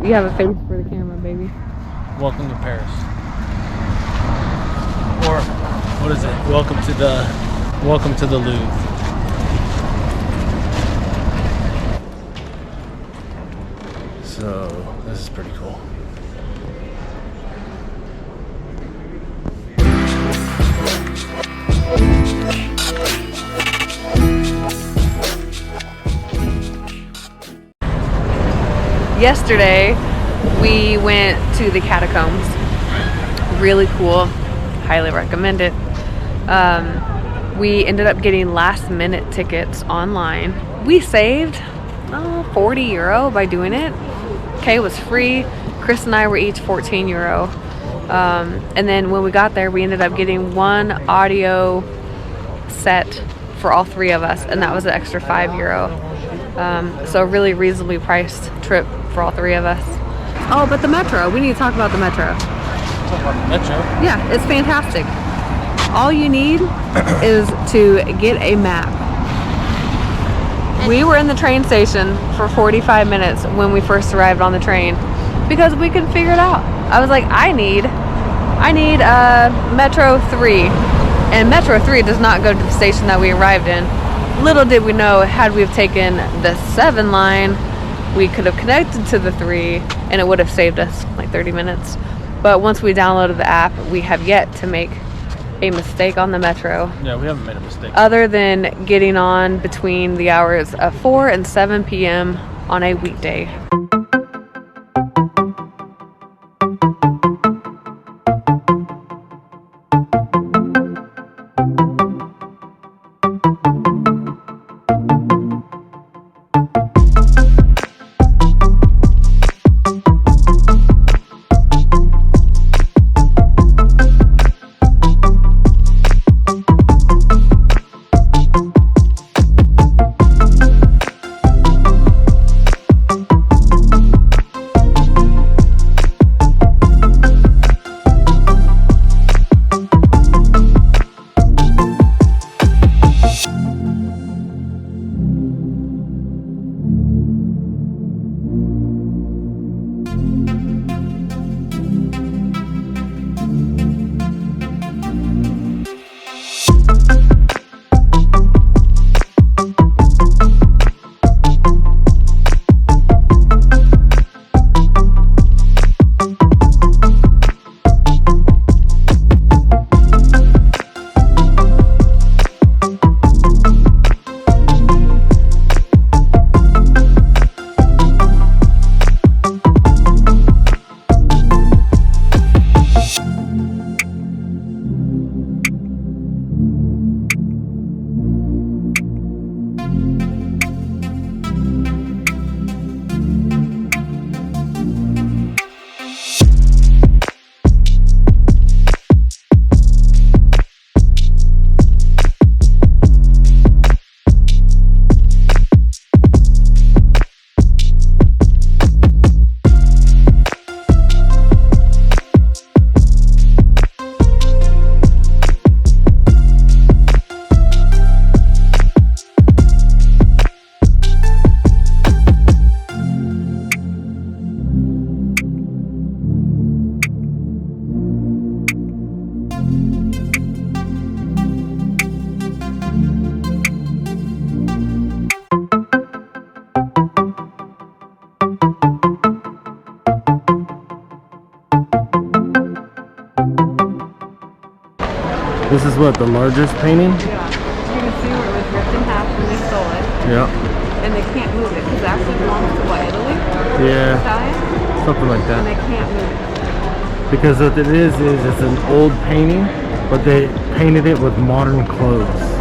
You have a face for the camera, baby. Welcome to Paris. Or what is it? Welcome to the Louvre. So this is pretty cool. Yesterday, we went to the catacombs. Really cool. Highly recommend it. We ended up getting last minute tickets online. We saved 40 euro by doing it. Okay, it was free. Chris and I were each 14 euro. And then when we got there, we ended up getting one audio set for all three of us, and that was an extra 5 euro. So a really reasonably priced trip for all three of us. Oh, but the metro. We need to talk about the metro. Talk about the metro? Yeah, it's fantastic. All you need is to get a map. We were in the train station for 45 minutes when we first arrived on the train because we couldn't figure it out. I was like, I need Metro 3. And Metro 3 does not go to the station that we arrived in. Little did we know, had we have taken the 7 line, we could have connected to the 3 and it would have saved us like 30 minutes. But once we downloaded the app, we have yet to make a mistake on the metro. Yeah, we haven't made a mistake. Other than getting on between the hours of 4 and 7 p.m. on a weekday. This is what, the largest painting? Yeah. You can see where it was ripped in half when they stole it. Yeah. And they can't move it because it actually belongs to what, Italy? Yeah. Italian? Something like And they that. can't move it. Because what it is it's an old painting, but they painted it with modern clothes.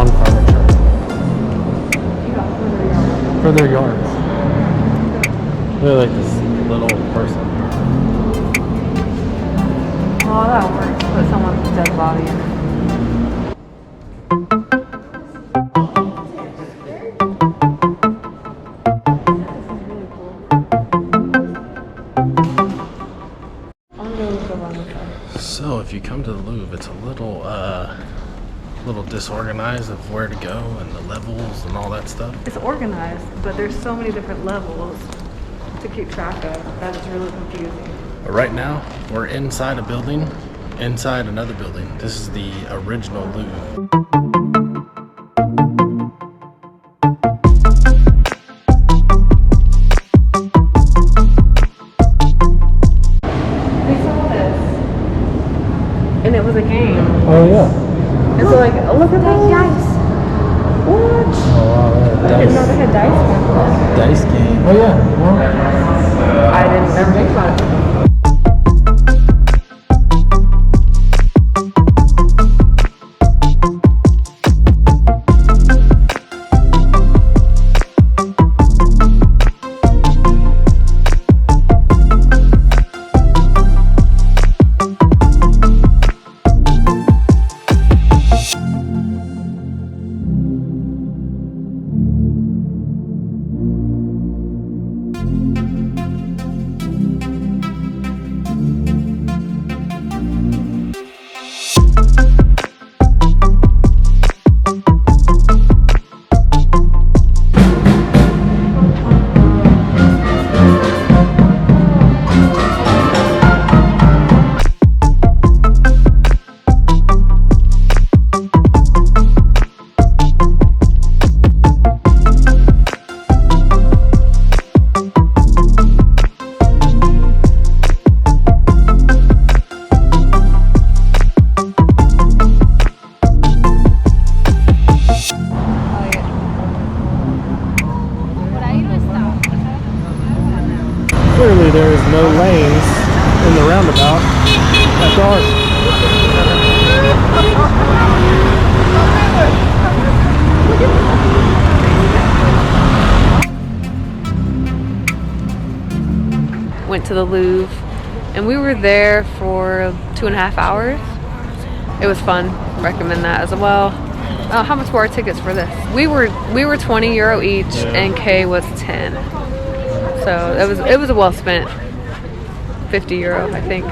lawn furniture for their yards. They're like this little person. Oh, that works. Put someone's dead body in it. So if you come to the Louvre, it's a little disorganized of where to go and the levels and all that stuff. It's organized, but there's so many different levels to keep track of that it's really confusing. But right now, we're inside a building, inside another building. This is the original Louvre. We saw this, and it was a game. Oh yeah. And so like, look at those dice. What? Oh wow. I didn't know they had dice back then. Dice game. Oh yeah. Well, I didn't ever think about it. clearly there is no lanes in the roundabout at dark. Went to the Louvre, and we were there for 2.5 hours. It was fun. Recommend that as well. How much were our tickets for this? We were 20 euro each, and Kay was 10. So it was a well spent 50 euro, I think.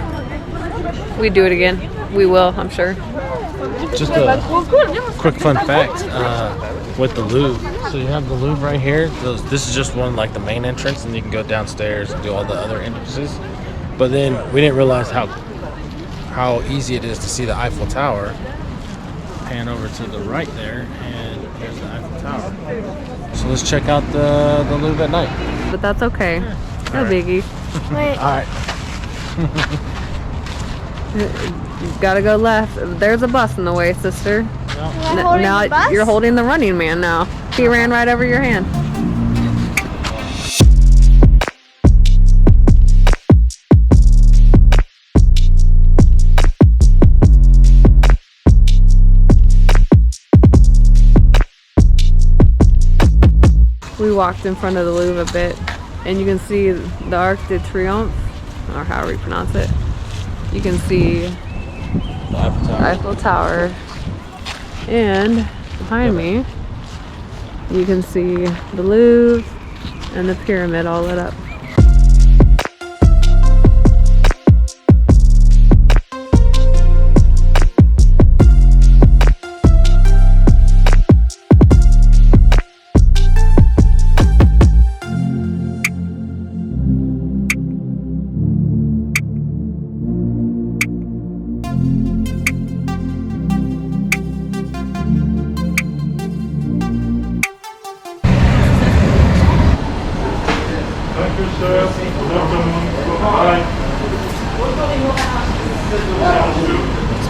We'd do it again. We will, I'm sure. Just a quick fun fact with the Louvre. So you have the Louvre right here. This is just one, like the main entrance, and you can go downstairs and do all the other entrances. But then we didn't realize how easy it is to see the Eiffel Tower. Pan over to the right there, and there's the Eiffel Tower. So let's check out the Louvre at night. But that's okay. No biggie. Wait. All right. You gotta go left. There's a bus in the way, sister. Am I holding the bus? You're holding the running man now. He ran right over your hand. We walked in front of the Louvre a bit, and you can see the Arc de Triomphe, or however you pronounce it. You can see the Eiffel Tower, and behind me you can see the Louvre and the pyramid all lit up.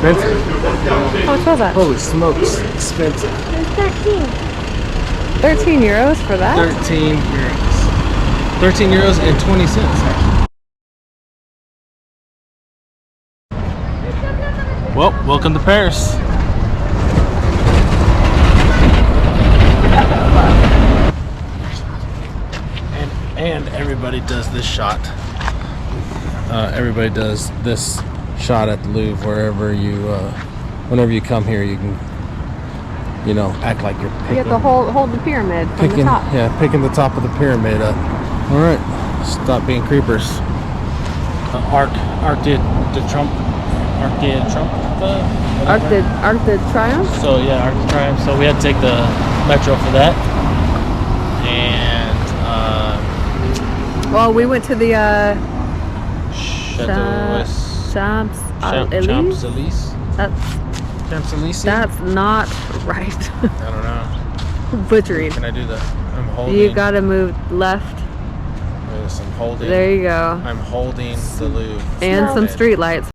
Expensive. How much was that? Holy smokes, expensive. It's 13. 13 euros for that? 13 euros. 13 euros and 20 cents, actually. Well, welcome to Paris. And everybody does this shot. Everybody does this shot at the Louvre wherever you, whenever you come here. You can, you know, act like you're picking. You have to hold the pyramid from the top. Yeah, picking the top of the pyramid up. All right, stop being creepers. Arc de Triomphe. Arc de Triomphe? So yeah, Arc de Triomphe. So we had to take the metro for that. And well, we went to the Champs-Élysées. That's not right. I don't know. Butchering. Can I do that? I'm holding. You gotta move left. Yes, I'm holding. There you go. I'm holding the Louvre. And some street lights.